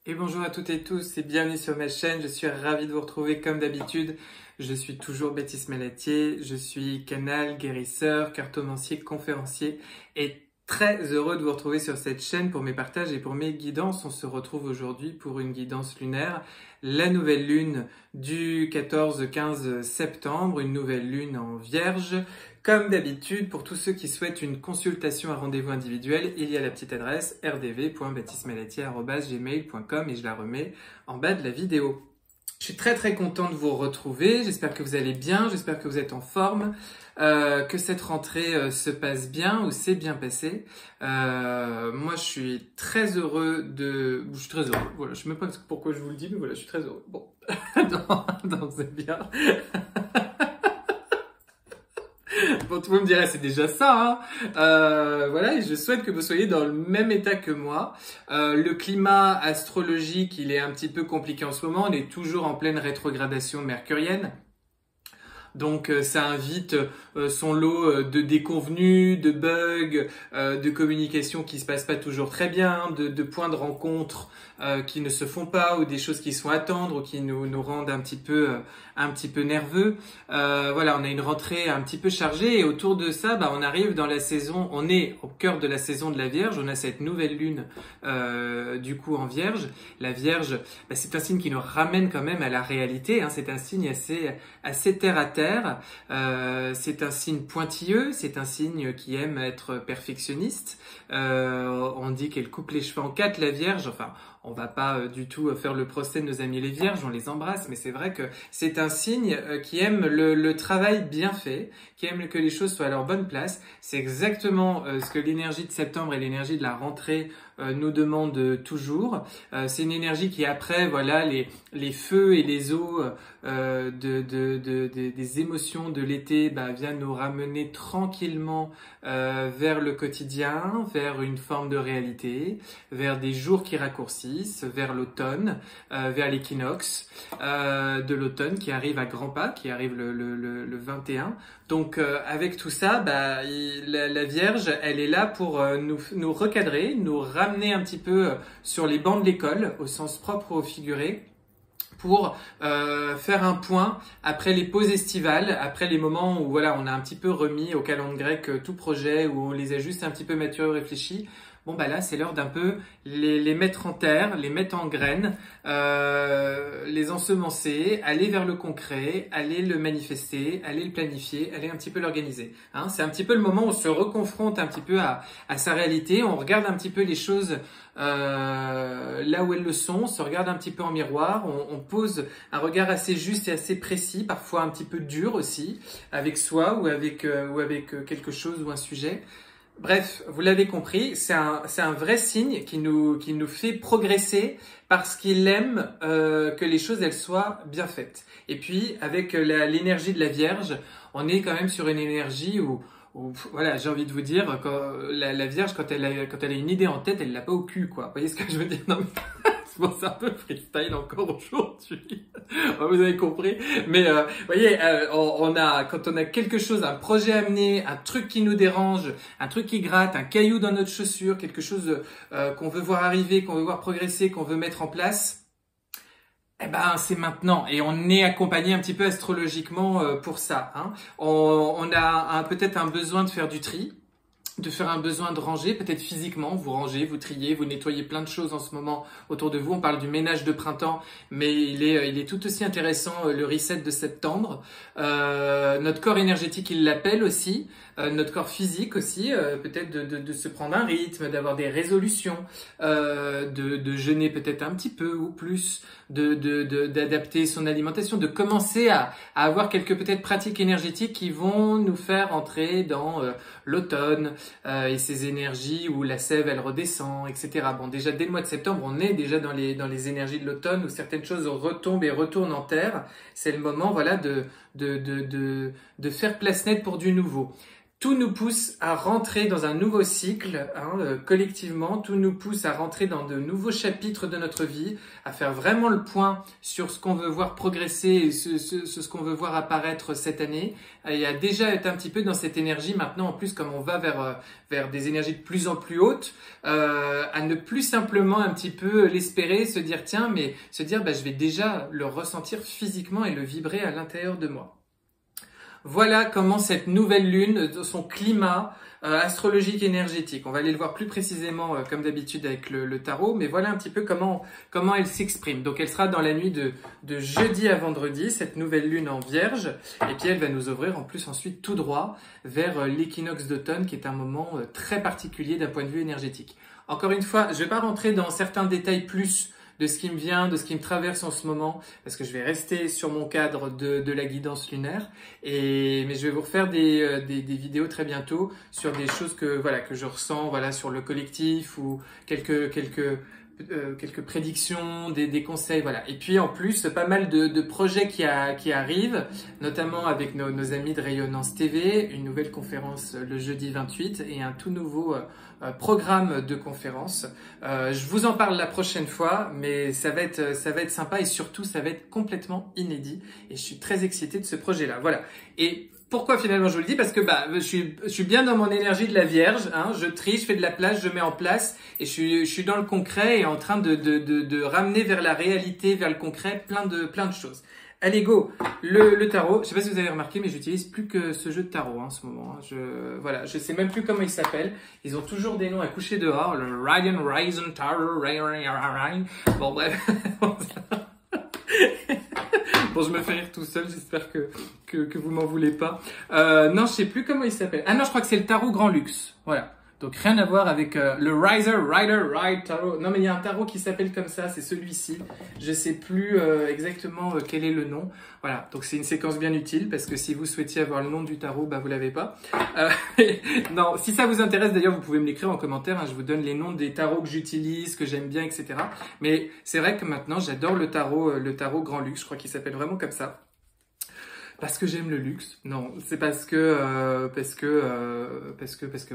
Et bonjour à toutes et tous et bienvenue sur ma chaîne. Je suis ravi de vous retrouver comme d'habitude. Je suis toujours Baptiste Malatier. Je suis canal, guérisseur, cartomancier, conférencier et très heureux de vous retrouver sur cette chaîne pour mes partages et pour mes guidances. On se retrouve aujourd'hui pour une guidance lunaire. La nouvelle lune du 14-15 septembre, une nouvelle lune en Vierge. Comme d'habitude, pour tous ceux qui souhaitent une consultation à rendez-vous individuel, il y a la petite adresse rdv.baptistemalatier@gmail.com et je la remets en bas de la vidéo. Je suis très content de vous retrouver, j'espère que vous allez bien, j'espère que vous êtes en forme, que cette rentrée se passe bien ou s'est bien passée. Moi je suis très heureux Je suis très heureux, voilà, je sais même pas pourquoi je vous le dis, mais voilà, je suis très heureux. Bon, non, c'est bien. Bon, tout le monde me dirait, c'est déjà ça, hein. Voilà, et je souhaite que vous soyez dans le même état que moi. Le climat astrologique, il est un petit peu compliqué en ce moment. On est toujours en pleine rétrogradation mercurienne. Donc ça invite son lot de déconvenus, de bugs, de communication qui se passent pas toujours très bien, de points de rencontre qui ne se font pas ou des choses qui sont à attendre ou qui nous rendent un petit peu nerveux. Voilà, on a une rentrée un petit peu chargée et autour de ça, on arrive dans la saison, on est au cœur de la saison de la Vierge. On a cette nouvelle lune du coup en Vierge. La Vierge, c'est un signe qui nous ramène quand même à la réalité, hein. C'est un signe assez terre à terre. C'est un signe pointilleux, c'est un signe qui aime être perfectionniste. On dit qu'elle coupe les cheveux en quatre, la Vierge. Enfin, on va pas du tout faire le procès de nos amis les Vierges, on les embrasse, mais c'est vrai que c'est un signe qui aime le travail bien fait, qui aime que les choses soient à leur bonne place. C'est exactement ce que l'énergie de septembre et l'énergie de la rentrée nous demandent toujours. C'est une énergie qui après, voilà, les feux et les eaux des émotions de l'été vient nous ramener tranquillement vers le quotidien, vers une forme de réalité, vers des jours qui raccourcissent, vers l'automne, vers l'équinoxe de l'automne qui arrive à grands pas, qui arrive le 21. Donc avec tout ça, la Vierge, elle est là pour nous recadrer, nous ramener un petit peu sur les bancs de l'école, au sens propre ou au figuré, pour faire un point après les pauses estivales, après les moments où voilà, on a un petit peu remis au calendrier grec tout projet, où on les a juste un petit peu maturés ou réfléchis. Bon là c'est l'heure d'un peu les mettre en terre, les mettre en graines, les ensemencer, aller vers le concret, aller le manifester, aller le planifier, aller un petit peu l'organiser. Hein, c'est un petit peu le moment où on se reconfronte un petit peu à sa réalité, on regarde un petit peu les choses là où elles le sont, on se regarde un petit peu en miroir, on pose un regard assez juste et assez précis, parfois un petit peu dur aussi, avec soi ou avec quelque chose ou un sujet. Bref, vous l'avez compris, c'est un vrai signe qui nous fait progresser parce qu'il aime que les choses elles soient bien faites. Et puis avec l'énergie de la Vierge, on est quand même sur une énergie où voilà, j'ai envie de vous dire, la Vierge quand elle a une idée en tête, elle l'a pas au cul, quoi. Vous voyez ce que je veux dire? Non, mais bon, c'est un peu freestyle encore aujourd'hui. Vous avez compris. Mais vous voyez, quand on a quelque chose, un projet à mener, un truc qui nous dérange, un truc qui gratte, un caillou dans notre chaussure, quelque chose qu'on veut voir arriver, qu'on veut voir progresser, qu'on veut mettre en place, c'est maintenant. Et on est accompagné un petit peu astrologiquement pour ça. Hein. On a peut-être un besoin de faire du tri, de faire un besoin de ranger, peut-être physiquement, vous rangez, vous triez, vous nettoyez plein de choses en ce moment autour de vous. On parle du ménage de printemps, mais il est tout aussi intéressant le reset de septembre. Notre corps énergétique, il l'appelle aussi, notre corps physique aussi, peut-être de se prendre un rythme, d'avoir des résolutions, de jeûner peut-être un petit peu ou plus, d'adapter son alimentation, de commencer à avoir quelques peut-être pratiques énergétiques qui vont nous faire entrer dans l'automne et ces énergies où la sève elle redescend, etc. Bon, déjà dès le mois de septembre, on est déjà dans les énergies de l'automne où certaines choses retombent et retournent en terre. C'est le moment, voilà, de faire place nette pour du nouveau. tout nous pousse à rentrer dans un nouveau cycle, collectivement, tout nous pousse à rentrer dans de nouveaux chapitres de notre vie, à faire vraiment le point sur ce qu'on veut voir progresser et ce qu'on veut voir apparaître cette année, et à déjà être un petit peu dans cette énergie maintenant, en plus comme on va vers des énergies de plus en plus hautes, à ne plus simplement un petit peu l'espérer, se dire tiens, mais se dire je vais déjà le ressentir physiquement et le vibrer à l'intérieur de moi. Voilà comment cette nouvelle lune, son climat astrologique énergétique. On va aller le voir plus précisément comme d'habitude avec le tarot, mais voilà un petit peu comment elle s'exprime. Donc elle sera dans la nuit de jeudi à vendredi, cette nouvelle lune en Vierge, et puis elle va nous ouvrir en plus ensuite tout droit vers l'équinoxe d'automne qui est un moment très particulier d'un point de vue énergétique. Encore une fois, je ne vais pas rentrer dans certains détails plus de ce qui me vient, de ce qui me traverse en ce moment, parce que je vais rester sur mon cadre de la guidance lunaire, mais je vais vous refaire des vidéos très bientôt sur des choses que je ressens, sur le collectif ou quelques prédictions, des conseils, voilà. Et puis en plus, pas mal de projets qui arrivent, notamment avec nos amis de Rayonnance TV, une nouvelle conférence le jeudi 28 et un tout nouveau programme de conférence. Je vous en parle la prochaine fois, mais ça va être sympa et surtout ça va être complètement inédit et je suis très excité de ce projet-là. Voilà. Et pourquoi finalement je vous le dis? Parce que je suis bien dans mon énergie de la Vierge, je trie, je fais de la place, je mets en place et je suis dans le concret et en train de ramener vers la réalité, vers le concret, plein de choses. Allez go, le tarot. Je sais pas si vous avez remarqué, mais j'utilise plus que ce jeu de tarot en ce moment. Je sais même plus comment il s'appelle. Ils ont toujours des noms à coucher dehors. Le Radiant Rising Tarot. Bon bref. Bon, je me fais rire tout seul. J'espère que vous m'en voulez pas. Non, je sais plus comment il s'appelle. Ah non, je crois que c'est le tarot Grand Luxe. Voilà. Donc rien à voir avec le Rider Ride Tarot. Non mais il y a un tarot qui s'appelle comme ça, c'est celui-ci. Je sais plus exactement quel est le nom. Voilà, donc c'est une séquence bien utile parce que si vous souhaitiez avoir le nom du tarot, vous l'avez pas. Non, si ça vous intéresse d'ailleurs, vous pouvez me l'écrire en commentaire. Je vous donne les noms des tarots que j'utilise, que j'aime bien, etc. Mais c'est vrai que maintenant j'adore le tarot Grand Luxe. Je crois qu'il s'appelle vraiment comme ça. Parce que j'aime le luxe. Non, c'est parce que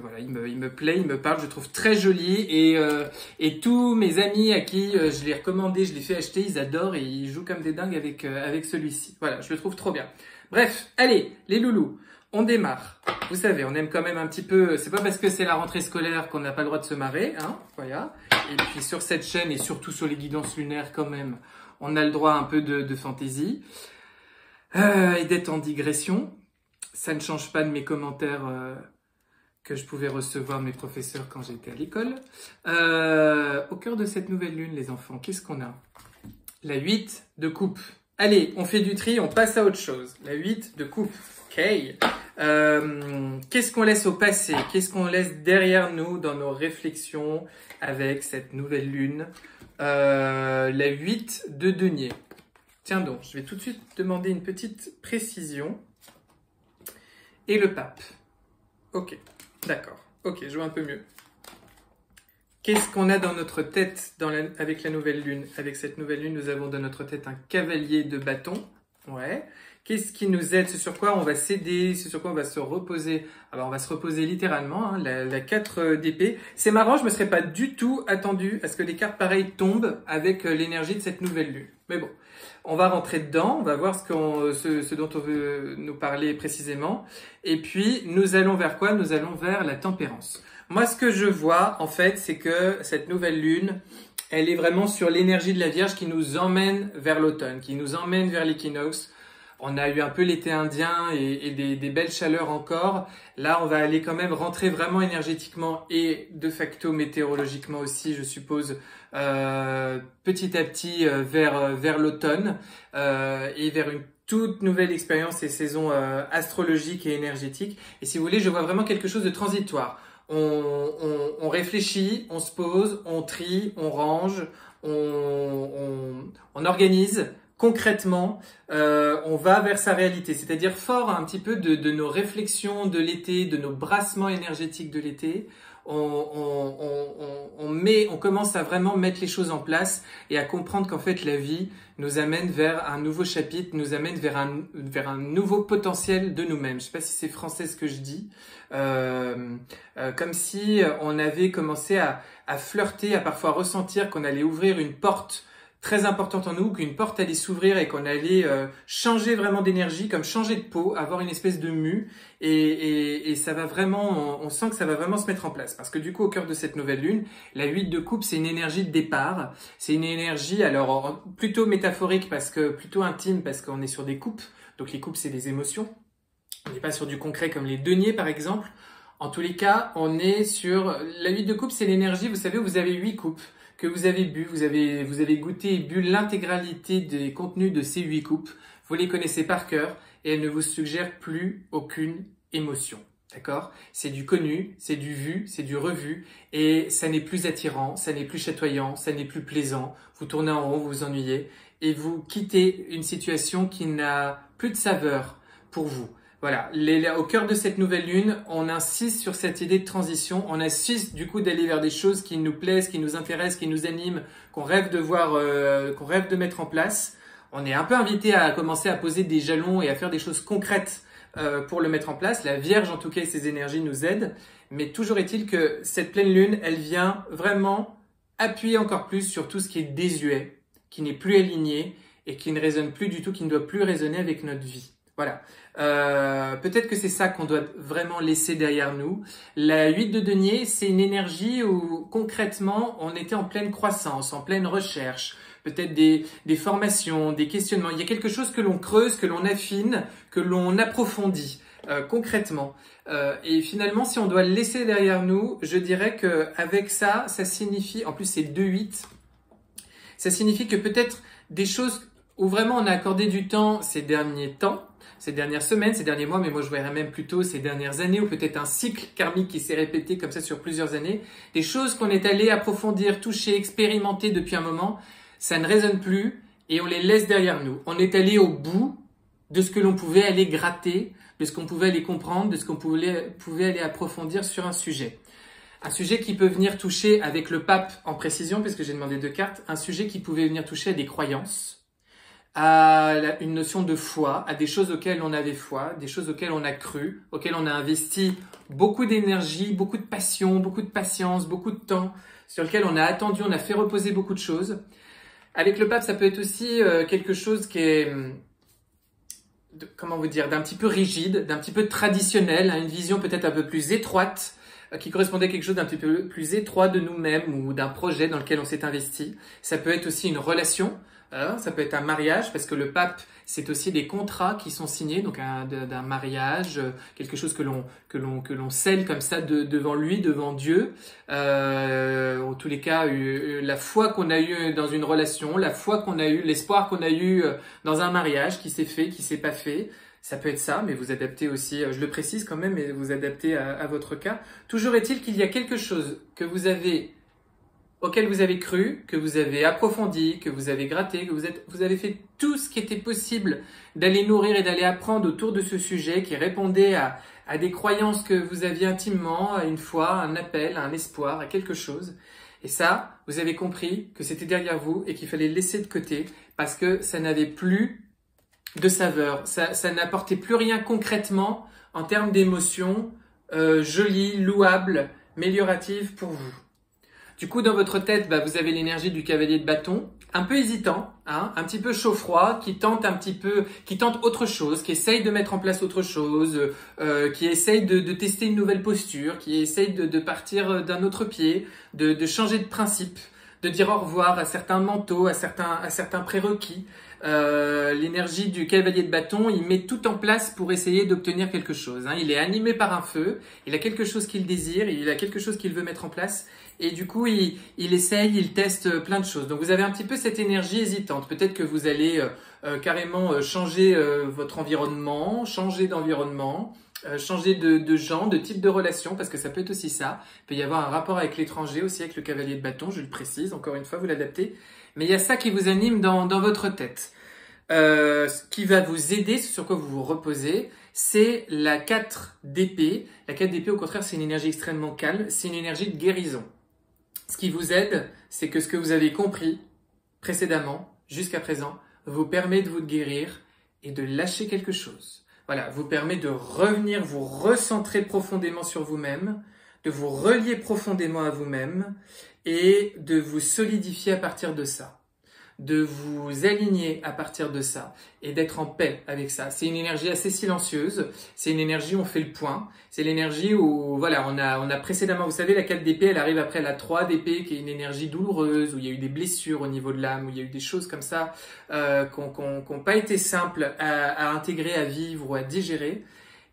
voilà, il me plaît, il me parle, je le trouve très joli et tous mes amis à qui je l'ai recommandé, je l'ai fait acheter, ils adorent et ils jouent comme des dingues avec celui-ci. Voilà, je le trouve trop bien. Bref, allez, les loulous, on démarre. Vous savez, on aime quand même un petit peu, c'est pas parce que c'est la rentrée scolaire qu'on n'a pas le droit de se marrer, voilà. Et puis sur cette chaîne et surtout sur les guidances lunaires quand même, on a le droit un peu de fantaisie. Et d'être en digression, ça ne change pas de mes commentaires que je pouvais recevoir de mes professeurs quand j'étais à l'école. Au cœur de cette nouvelle lune, les enfants, qu'est-ce qu'on a? La 8 de coupe. Allez, on fait du tri, on passe à autre chose. La 8 de coupe. Ok. Qu'est-ce qu'on laisse au passé? Qu'est-ce qu'on laisse derrière nous dans nos réflexions avec cette nouvelle lune? La 8 de denier. Tiens donc, je vais tout de suite demander une petite précision. Et le pape. Ok, d'accord. Ok, je vois un peu mieux. Qu'est-ce qu'on a dans notre tête avec la nouvelle lune? Avec cette nouvelle lune, nous avons dans notre tête un cavalier de bâton. Ouais. Qu'est-ce qui nous aide? C'est sur quoi on va s'aider? C'est sur quoi on va se reposer? Alors, on va se reposer littéralement, la 4 d'épée. C'est marrant, je ne me serais pas du tout attendu à ce que des cartes pareilles tombent avec l'énergie de cette nouvelle lune. Mais bon, on va rentrer dedans, on va voir ce dont on veut nous parler précisément. Et puis, nous allons vers quoi? Nous allons vers la tempérance. Moi, ce que je vois, en fait, c'est que cette nouvelle lune, elle est vraiment sur l'énergie de la Vierge qui nous emmène vers l'automne, qui nous emmène vers l'équinoxe. On a eu un peu l'été indien et des belles chaleurs encore. Là, on va aller quand même rentrer vraiment énergétiquement et de facto météorologiquement aussi, je suppose, petit à petit vers l'automne et vers une toute nouvelle expérience et saison astrologique et énergétique. Et si vous voulez, je vois vraiment quelque chose de transitoire. On réfléchit, on se pose, on trie, on range, on organise. Concrètement, on va vers sa réalité, c'est-à-dire fort un petit peu de nos réflexions de l'été, de nos brassements énergétiques de l'été. on commence à vraiment mettre les choses en place et à comprendre qu'en fait la vie nous amène vers un nouveau chapitre, nous amène vers un nouveau potentiel de nous-mêmes. Je sais pas si c'est français ce que je dis, comme si on avait commencé à flirter, à parfois ressentir qu'on allait ouvrir une porte très importante en nous, qu'une porte allait s'ouvrir et qu'on allait changer vraiment d'énergie, comme changer de peau, avoir une espèce de mue, et ça va vraiment, on sent que ça va vraiment se mettre en place. Parce que du coup, au cœur de cette nouvelle lune, la 8 de coupe, c'est une énergie de départ, c'est une énergie, alors plutôt métaphorique, plutôt intime, parce qu'on est sur des coupes, donc les coupes, c'est des émotions, on n'est pas sur du concret comme les deniers par exemple. En tous les cas, on est sur, la 8 de coupe, c'est l'énergie, vous savez, vous avez 8 coupes, que vous avez bu, vous avez goûté et bu l'intégralité des contenus de ces 8 coupes, vous les connaissez par cœur et elles ne vous suggèrent plus aucune émotion. D'accord? C'est du connu, c'est du vu, c'est du revu et ça n'est plus attirant, ça n'est plus chatoyant, ça n'est plus plaisant. Vous tournez en rond, vous vous ennuyez et vous quittez une situation qui n'a plus de saveur pour vous. Voilà, au cœur de cette nouvelle lune, on insiste sur cette idée de transition, on insiste du coup d'aller vers des choses qui nous plaisent, qui nous intéressent, qui nous animent, qu'on rêve de voir, qu'on rêve de mettre en place. On est un peu invité à commencer à poser des jalons et à faire des choses concrètes pour le mettre en place. La Vierge, en tout cas, et ses énergies nous aident. Mais toujours est-il que cette pleine lune, elle vient vraiment appuyer encore plus sur tout ce qui est désuet, qui n'est plus aligné et qui ne résonne plus du tout, qui ne doit plus résonner avec notre vie. Voilà. Peut-être que c'est ça qu'on doit vraiment laisser derrière nous. La 8 de denier, c'est une énergie où concrètement, on était en pleine croissance, en pleine recherche, peut-être des formations, des questionnements. Il y a quelque chose que l'on creuse, que l'on affine, que l'on approfondit concrètement. Et finalement, si on doit le laisser derrière nous, je dirais que avec ça, ça signifie, en plus c'est 2-8, ça signifie que peut-être des choses où vraiment on a accordé du temps, ces dernières semaines, ces derniers mois, mais moi je verrais même plutôt ces dernières années, ou peut-être un cycle karmique qui s'est répété comme ça sur plusieurs années, des choses qu'on est allé approfondir, toucher, expérimenter depuis un moment, ça ne résonne plus et on les laisse derrière nous. On est allé au bout de ce que l'on pouvait aller gratter, de ce qu'on pouvait aller comprendre, de ce qu'on pouvait aller approfondir sur un sujet. Un sujet qui peut venir toucher avec le pape en précision, puisque j'ai demandé 2 cartes, un sujet qui pouvait venir toucher à des croyances, à une notion de foi, à des choses auxquelles on avait foi, des choses auxquelles on a cru, auxquelles on a investi beaucoup d'énergie, beaucoup de passion, beaucoup de patience, beaucoup de temps, sur lequel on a attendu, on a fait reposer beaucoup de choses. Avec le pape, ça peut être aussi quelque chose qui est, comment vous dire, d'un petit peu rigide, d'un petit peu traditionnel, hein, une vision peut-être un peu plus étroite, qui correspondait à quelque chose d'un petit peu plus étroit de nous-mêmes ou d'un projet dans lequel on s'est investi. Ça peut être aussi une relation, ça peut être un mariage, parce que le pape, c'est aussi des contrats qui sont signés, donc d'un mariage, quelque chose que l'on scelle comme ça devant lui, devant Dieu. En tous les cas, la foi qu'on a eue dans une relation, la foi qu'on a eue, l'espoir qu'on a eu dans un mariage qui s'est fait, qui s'est pas fait. Ça peut être ça, mais vous adaptez aussi, je le précise quand même, mais vous adaptez à votre cas. Toujours est-il qu'il y a quelque chose auquel vous avez cru, que vous avez approfondi, que vous avez gratté, que vous avez fait tout ce qui était possible d'aller nourrir et d'aller apprendre autour de ce sujet qui répondait à des croyances que vous aviez intimement, à une foi, à un appel, à un espoir, à quelque chose. Et ça, vous avez compris que c'était derrière vous et qu'il fallait le laisser de côté parce que ça n'avait plus de saveur, ça n'apportait plus rien concrètement en termes d'émotions jolies, louables, amélioratives pour vous. Du coup, dans votre tête, vous avez l'énergie du cavalier de bâton, un peu hésitant, hein, un petit peu chaud-froid, qui tente autre chose, qui essaye de mettre en place autre chose, qui essaye de tester une nouvelle posture, qui essaye de partir d'un autre pied, de changer de principe, de dire au revoir à certains manteaux, à certains prérequis. L'énergie du cavalier de bâton, il met tout en place pour essayer d'obtenir quelque chose. Hein. Il est animé par un feu, il a quelque chose qu'il désire, il a quelque chose qu'il veut mettre en place. Et du coup, il essaye, il teste plein de choses. Donc, vous avez un petit peu cette énergie hésitante. Peut-être que vous allez carrément changer votre environnement, changer d'environnement, changer de genre, de type de relation, parce que ça peut être aussi ça. Il peut y avoir un rapport avec l'étranger aussi, avec le cavalier de bâton, je le précise. Encore une fois, vous l'adaptez. Mais il y a ça qui vous anime dans votre tête. ce qui va vous aider, ce sur quoi vous vous reposez, c'est la 4 d'épée. La 4 d'épée, au contraire, c'est une énergie extrêmement calme, c'est une énergie de guérison. Ce qui vous aide, c'est que ce que vous avez compris précédemment, jusqu'à présent, vous permet de vous guérir et de lâcher quelque chose. Voilà, vous permet de revenir, vous recentrer profondément sur vous-même, de vous relier profondément à vous-même et de vous solidifier à partir de ça, de vous aligner à partir de ça et d'être en paix avec ça. C'est une énergie assez silencieuse, c'est une énergie où on fait le point, c'est l'énergie où, voilà, on a précédemment, vous savez, la 4 d'épée, elle arrive après la 3 d'épée qui est une énergie douloureuse, où il y a eu des blessures au niveau de l'âme, où il y a eu des choses comme ça qui n'ont pas été simples à intégrer, à vivre ou à digérer.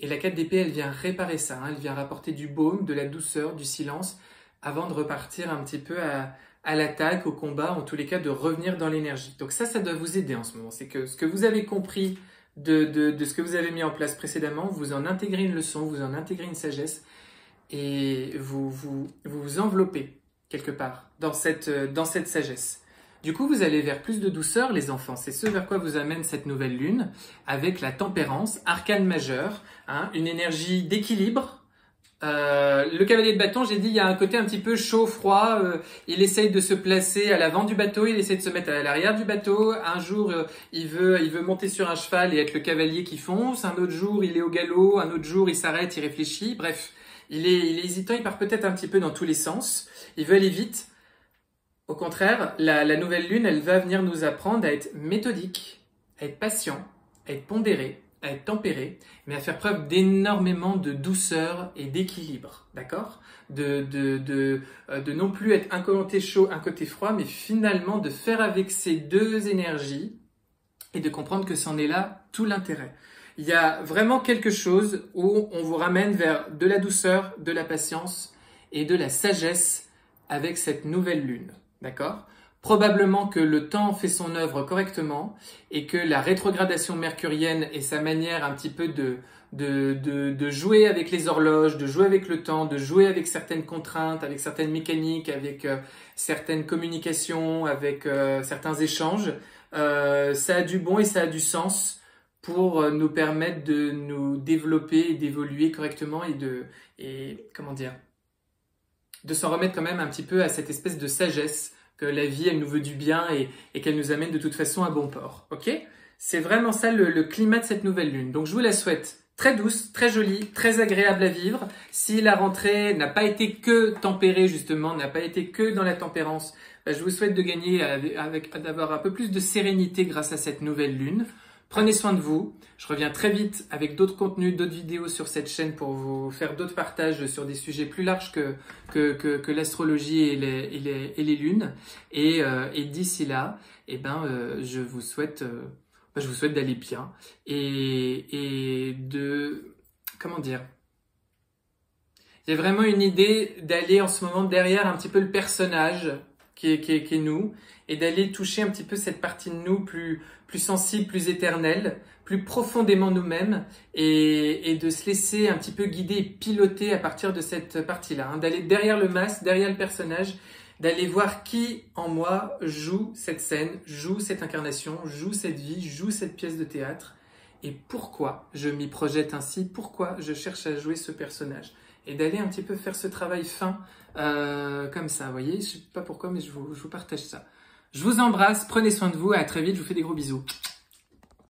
Et la 4 d'épée, elle vient réparer ça, hein, elle vient rapporter du baume, de la douceur, du silence, avant de repartir un petit peu à l'attaque, au combat, en tous les cas de revenir dans l'énergie. Donc ça doit vous aider en ce moment. C'est que ce que vous avez compris de ce que vous avez mis en place précédemment, vous en intégrez une leçon, vous en intégrez une sagesse et vous enveloppez quelque part dans cette sagesse. Du coup, vous allez vers plus de douceur, les enfants. C'est ce vers quoi vous amène cette nouvelle lune, avec la tempérance, arcane majeur, hein, une énergie d'équilibre. Le cavalier de bâton, j'ai dit, il y a un côté un petit peu chaud, froid. Il essaye de se placer à l'avant du bateau, il essaye de se mettre à l'arrière du bateau. Un jour, il veut monter sur un cheval et être le cavalier qui fonce. Un autre jour, il est au galop. Un autre jour, il s'arrête, il réfléchit. Bref, il est hésitant, il part peut-être un petit peu dans tous les sens. Il veut aller vite. Au contraire, la nouvelle lune, elle va venir nous apprendre à être méthodique, à être patient, à être pondéré, à être tempéré, mais à faire preuve d'énormément de douceur et d'équilibre, d'accord ? De non plus être un côté chaud, un côté froid, mais finalement de faire avec ces deux énergies et de comprendre que c'en est là tout l'intérêt. Il y a vraiment quelque chose où on vous ramène vers de la douceur, de la patience et de la sagesse avec cette nouvelle lune. D'accord ? Probablement que le temps fait son œuvre correctement et que la rétrogradation mercurienne et sa manière un petit peu de jouer avec les horloges, de jouer avec le temps, de jouer avec certaines contraintes, avec certaines mécaniques, avec certaines communications, avec certains échanges, ça a du bon et ça a du sens pour nous permettre de nous développer et d'évoluer correctement de s'en remettre quand même un petit peu à cette espèce de sagesse que la vie, elle nous veut du bien et qu'elle nous amène de toute façon à bon port. Ok ? C'est vraiment ça le climat de cette nouvelle lune. Donc je vous la souhaite très douce, très jolie, très agréable à vivre. Si la rentrée n'a pas été que tempérée justement, n'a pas été que dans la tempérance, je vous souhaite de gagner d'avoir un peu plus de sérénité grâce à cette nouvelle lune. Prenez soin de vous. Je reviens très vite avec d'autres contenus, d'autres vidéos sur cette chaîne pour vous faire d'autres partages sur des sujets plus larges que l'astrologie et les lunes. Et d'ici là, je vous souhaite d'aller bien et de, comment dire, il y a vraiment une idée d'aller en ce moment derrière un petit peu le personnage qui est nous et d'aller toucher un petit peu cette partie de nous plus sensible, plus éternelle, plus profondément nous-mêmes et de se laisser un petit peu guider et piloter à partir de cette partie-là, hein, d'aller derrière le masque, derrière le personnage, d'aller voir qui en moi joue cette scène, joue cette incarnation, joue cette vie, joue cette pièce de théâtre et pourquoi je m'y projette ainsi, pourquoi je cherche à jouer ce personnage et d'aller un petit peu faire ce travail fin comme ça, vous voyez, je sais pas pourquoi mais je vous partage ça. Je vous embrasse, prenez soin de vous, à très vite, je vous fais des gros bisous.